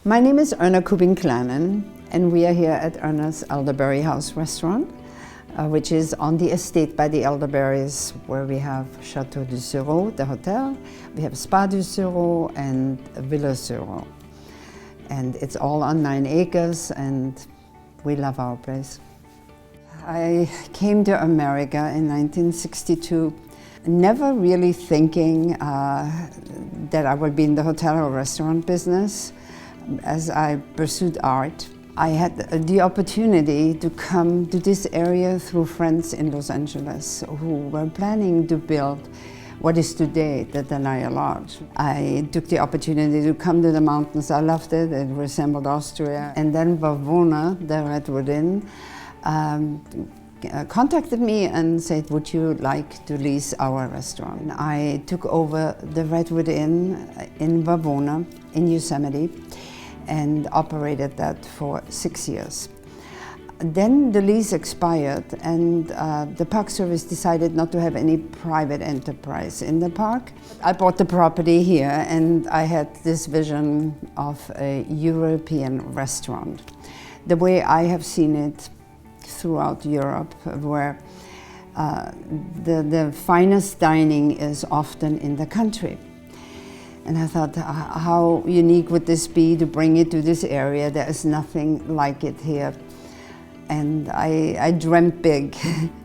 My name is Erna Kubin-Klanin, and we are here at Erna's Elderberry House restaurant, which is on the estate by the Elderberries, where we have Chateau du Sureau, the hotel, we have Spa du Sureau and Villa Sureau. And it's all on 9 acres, and we love our place. I came to America in 1962, never really thinking that I would be in the hotel or restaurant business. As I pursued art, I had the opportunity to come to this area through friends in Los Angeles who were planning to build what is today the Denaya Lodge. I took the opportunity to come to the mountains. I loved it. It resembled Austria. And then Vavona, the Redwood Inn, contacted me and said, would you like to lease our restaurant? I took over the Redwood Inn in Vavona in Yosemite and operated that for 6 years. Then the lease expired, and the Park Service decided not to have any private enterprise in the park. I bought the property here, and I had this vision of a European restaurant, the way I have seen it throughout Europe, where the finest dining is often in the country. And I thought, how unique would this be to bring it to this area? There is nothing like it here. And I dreamt big.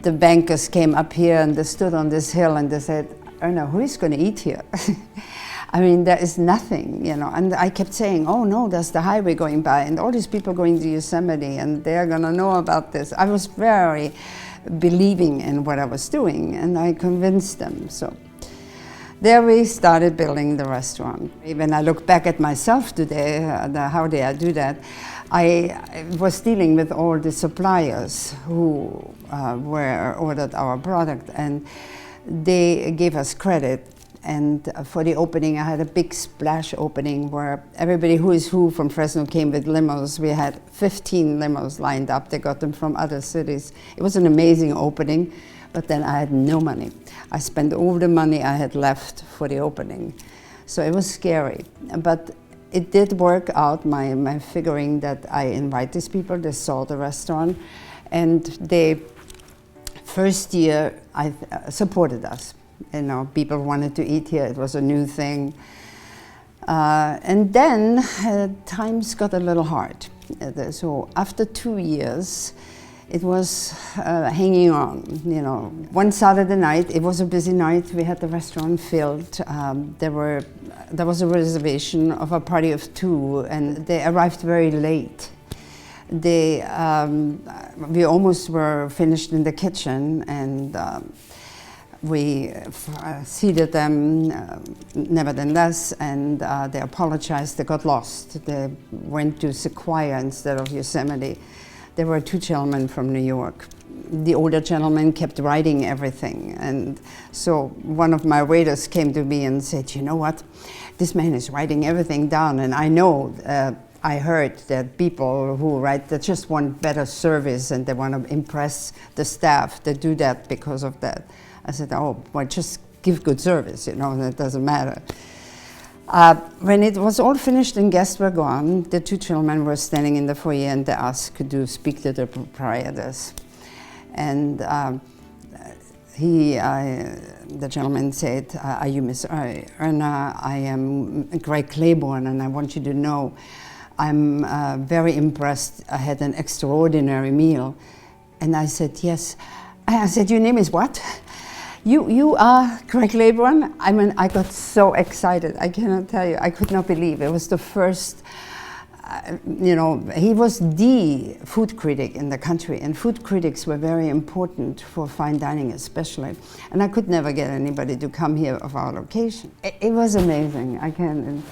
The bankers came up here and they stood on this hill and they said, Erna, who is going to eat here? I mean, there is nothing, you know. And I kept saying, oh no, there's the highway going by and all these people going to Yosemite and they're going to know about this. I was very believing in what I was doing, and I convinced them. So there we started building the restaurant. When I look back at myself today, how did I do that? I was dealing with all the suppliers who ordered our product, and they gave us credit. And for the opening, I had a big splash opening where everybody who is who from Fresno came with limos. We had 15 limos lined up. They got them from other cities. It was an amazing opening, but then I had no money. I spent all the money I had left for the opening. So it was scary, but it did work out, my figuring that I invite these people. They saw the restaurant, and they, first year, supported us. You know, people wanted to eat here. It was a new thing. And then times got a little hard. So after 2 years, it was hanging on, you know. One Saturday night, it was a busy night. We had the restaurant filled. There was a reservation of a party of 2, and they arrived very late. We almost were finished in the kitchen, and we seated them nevertheless, and they apologized. They got lost. They went to Sequoia instead of Yosemite. There were 2 gentlemen from New York. The older gentleman kept writing everything, and so one of my waiters came to me and said, you know what, this man is writing everything down, and I know, I heard that people who write, they just want better service and they want to impress the staff. They do that because of that. I said, oh, well, just give good service, you know, that doesn't matter. When it was all finished and guests were gone, the 2 gentlemen were standing in the foyer and they asked to speak to the proprietors. And the gentleman said, are you Miss Erna? I am Greg Claiborne, and I want you to know I'm very impressed. I had an extraordinary meal. And I said, yes. I said, your name is what? You are Greg Claiborne? I mean, I got so excited. I cannot tell you. I could not believe it was the first, you know, he was the food critic in the country, and food critics were very important for fine dining especially. And I could never get anybody to come here of our location. It was amazing.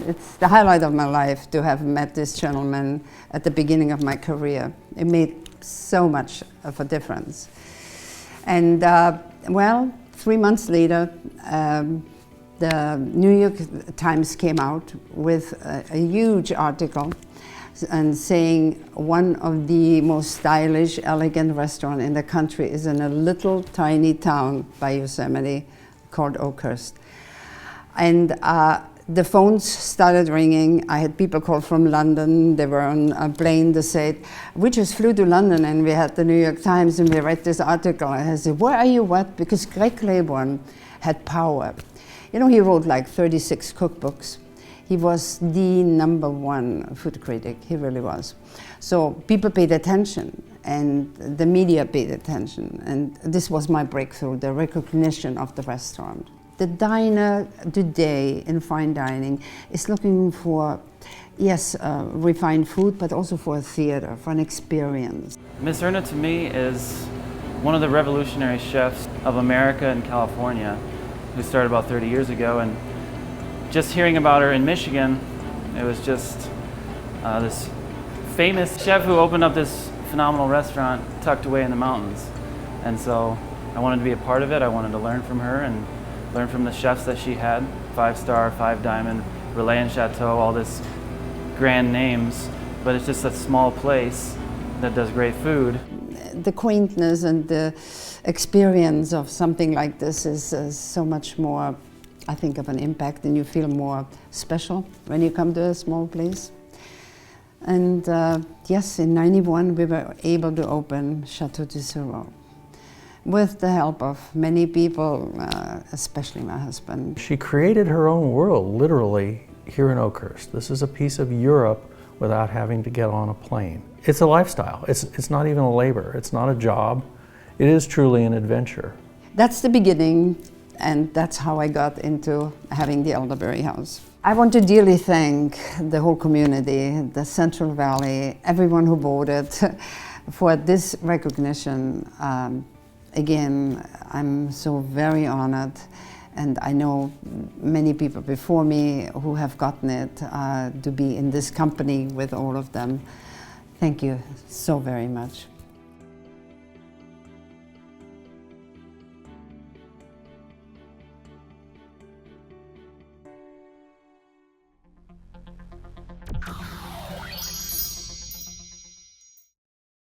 It's the highlight of my life to have met this gentleman at the beginning of my career. It made so much of a difference. And well, 3 months later, the New York Times came out with a huge article and saying one of the most stylish, elegant restaurants in the country is in a little tiny town by Yosemite called Oakhurst. And The phones started ringing. I had people call from London. They were on a plane. They said, we just flew to London and we had the New York Times and we read this article. And I said, where are you, what? Because Greg Claiborne had power. You know, he wrote like 36 cookbooks. He was the #1 food critic, he really was. So people paid attention and the media paid attention. And this was my breakthrough, the recognition of the restaurant. The diner today in fine dining is looking for, yes, refined food, but also for a theater, for an experience. Miss Erna to me is one of the revolutionary chefs of America and California, who started about 30 years ago. And just hearing about her in Michigan, it was just this famous chef who opened up this phenomenal restaurant tucked away in the mountains. And so I wanted to be a part of it. I wanted to learn from her and learn from the chefs that she had, 5-star, 5-diamond, Relais and Chateau, all this grand names, but it's just a small place that does great food. The quaintness and the experience of something like this is so much more, I think, of an impact, and you feel more special when you come to a small place. And yes, in '91 we were able to open Chateau du Sirop, with the help of many people, especially my husband. She created her own world, literally, here in Oakhurst. This is a piece of Europe without having to get on a plane. It's a lifestyle. It's not even a labor. It's not a job. It is truly an adventure. That's the beginning, and that's how I got into having the Elderberry House. I want to dearly thank the whole community, the Central Valley, everyone who voted for this recognition. Again, I'm so very honored, and I know many people before me who have gotten it, to be in this company with all of them. Thank you so very much.